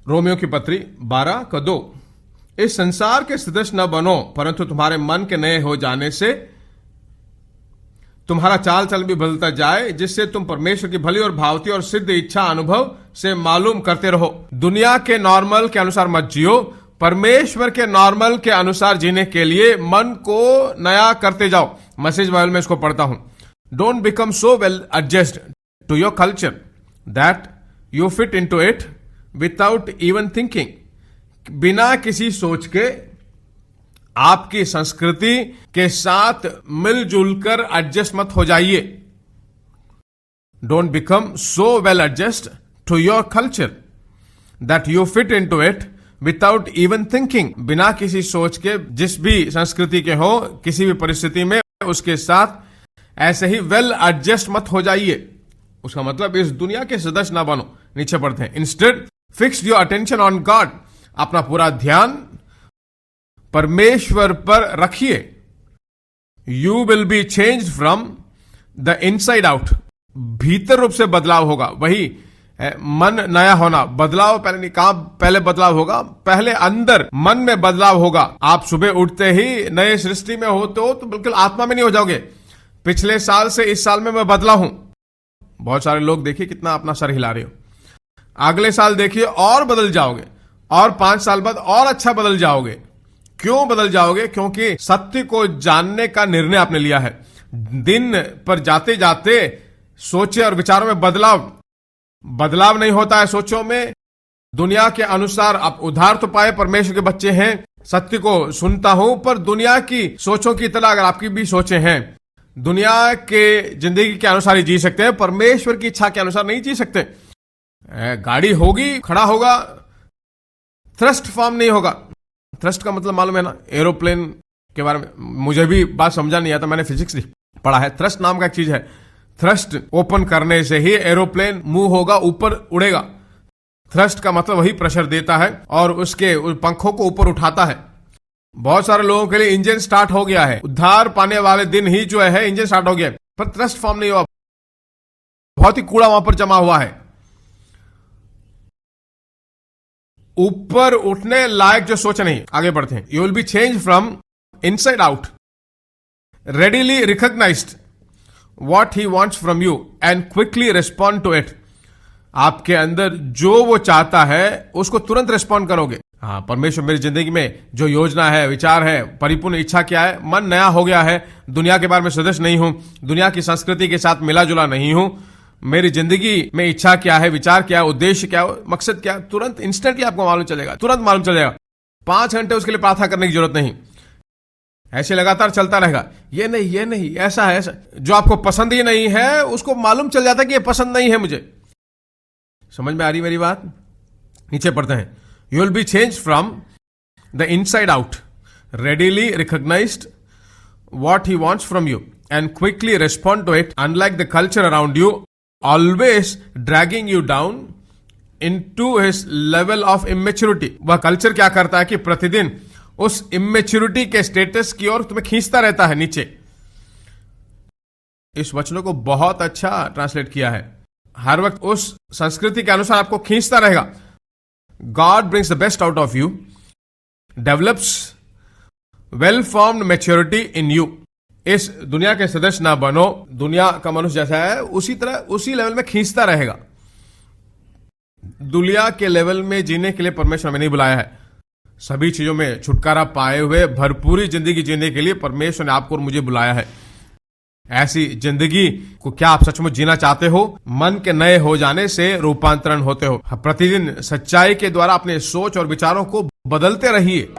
Romeo की पत्री 12:2। इस संसार के सदस्य न बनो, परंतु तुम्हारे मन के नए हो जाने से तुम्हारा चाल चल भी बदलता जाए, जिससे तुम परमेश्वर की भली और भावती और सिद्ध इच्छा अनुभव से मालूम करते रहो। दुनिया के नॉर्मल के अनुसार मत जियो, परमेश्वर के नॉर्मल के अनुसार जीने के लिए मन को नया करते जाओ। मैसेज बाइबल में इसको पढ़ता हूं। Don't become so well adjust to your culture that you fit into it without even thinking. बिना किसी सोच के आपकी संस्कृति के साथ मिलजुल कर एडजस्ट मत हो जाइए। Don't become so well adjust to your culture that you fit into it without even thinking. बिना किसी सोच के जिस भी संस्कृति के हो, किसी भी परिस्थिति में उसके साथ ऐसे ही वेल एडजस्ट मत हो जाइए। उसका मतलब इस दुनिया के सदस्य ना बनो। नीचे पढ़ते हैं, instead fix your attention on God. अपना पूरा ध्यान परमेश्वर पर रखिए। You will be change from the inside out. भीतर रूप से बदलाव होगा। वही मन नया होना। बदलाव पहले नहीं, कहां पहले बदलाव होगा? पहले अंदर मन में बदलाव होगा। आप सुबह उठते ही नए सृष्टि में होते हो तो बिल्कुल आत्मा में नहीं हो जाओगे। पिछले साल से इस साल में मैं बदला हूं। बहुत सारे लोग देखिए कितना अपना सर हिला रहे हो। अगले साल देखिए और बदल जाओगे, और 5 साल बाद और अच्छा बदल जाओगे। क्यों बदल जाओगे? क्योंकि सत्य को जानने का निर्णय आपने लिया है। दिन पर जाते जाते सोचे और विचारों में बदलाव नहीं होता है। सोचों में दुनिया के अनुसार आप उधार तो पाए, परमेश्वर के बच्चे हैं, सत्य को सुनता हूं, पर दुनिया की सोचों की तरह अगर आपकी भी सोचें हैं, दुनिया के जिंदगी के अनुसार ही जी सकते हैं, परमेश्वर की इच्छा के अनुसार नहीं जी सकते। गाड़ी होगी, खड़ा होगा, थ्रस्ट फॉर्म नहीं होगा। थ्रस्ट का मतलब मालूम है ना? एरोप्लेन के बारे में मुझे भी बात समझा नहीं आता, मैंने फिजिक्स पढ़ा है। थ्रस्ट नाम का एक चीज है। थ्रस्ट ओपन करने से ही एरोप्लेन मूव होगा, ऊपर उड़ेगा। थ्रस्ट का मतलब वही प्रेशर देता है और उसके पंखों को ऊपर उठाता है। बहुत सारे लोगों के लिए इंजन स्टार्ट हो गया है, उद्धार पाने वाले दिन ही जो है इंजन स्टार्ट हो गया है, पर थ्रस्ट फॉर्म नहीं हुआ। बहुत ही कूड़ा वहां पर जमा हुआ है। ऊपर उठने लायक जो सोच नहीं। आगे बढ़ते हैं। You will be change from inside out, readily recognized what he wants from you and quickly respond to it. आपके अंदर जो वो चाहता है उसको तुरंत रिस्पॉन्ड करोगे। हाँ, परमेश्वर मेरी जिंदगी में जो योजना है, विचार है, परिपूर्ण इच्छा क्या है? मन नया हो गया है। दुनिया के बारे में सदस्य नहीं हूं, दुनिया की संस्कृति के साथ मिला जुला नहीं हूं। मेरी जिंदगी में इच्छा क्या है, विचार क्या है, उद्देश्य क्या है, मकसद क्या है, तुरंत इंस्टेंटली आपको मालूम चलेगा। तुरंत मालूम चलेगा। 5 घंटे उसके लिए प्रार्थना करने की जरूरत नहीं। ऐसे लगातार चलता रहेगा। ये नहीं, ऐसा है, ऐसा। जो आपको पसंद ही नहीं है उसको मालूम चल जाता है कि ये पसंद नहीं है मुझे। समझ में आ रही मेरी बात? नीचे पढ़ते हैं। You will be change from the inside out, readily recognized what he wants from you and quickly respond to it, unlike the culture around you always dragging you down into his level of immaturity। वह culture क्या करता है कि प्रतिदिन उस immaturity के status की ओर तुम्हें खींचता रहता है नीचे। इस वचनों को बहुत अच्छा ट्रांसलेट किया है। हर वक्त उस संस्कृति के अनुसार आपको खींचता रहेगा। God brings the best out of you, develops well formed maturity in you। इस दुनिया के सदस्य ना बनो। दुनिया का मनुष्य जैसा है उसी तरह उसी लेवल में खींचता रहेगा। दुनिया के लेवल में जीने के लिए परमेश्वर हमें नहीं बुलाया है। सभी चीजों में छुटकारा पाए हुए भरपूरी जिंदगी जीने के लिए परमेश्वर ने आपको और मुझे बुलाया है। ऐसी जिंदगी को क्या आप सचमुच जीना चाहते हो? मन के नए हो जाने से रूपांतरण होते हो। प्रतिदिन सच्चाई के द्वारा अपने सोच और विचारों को बदलते रहिए।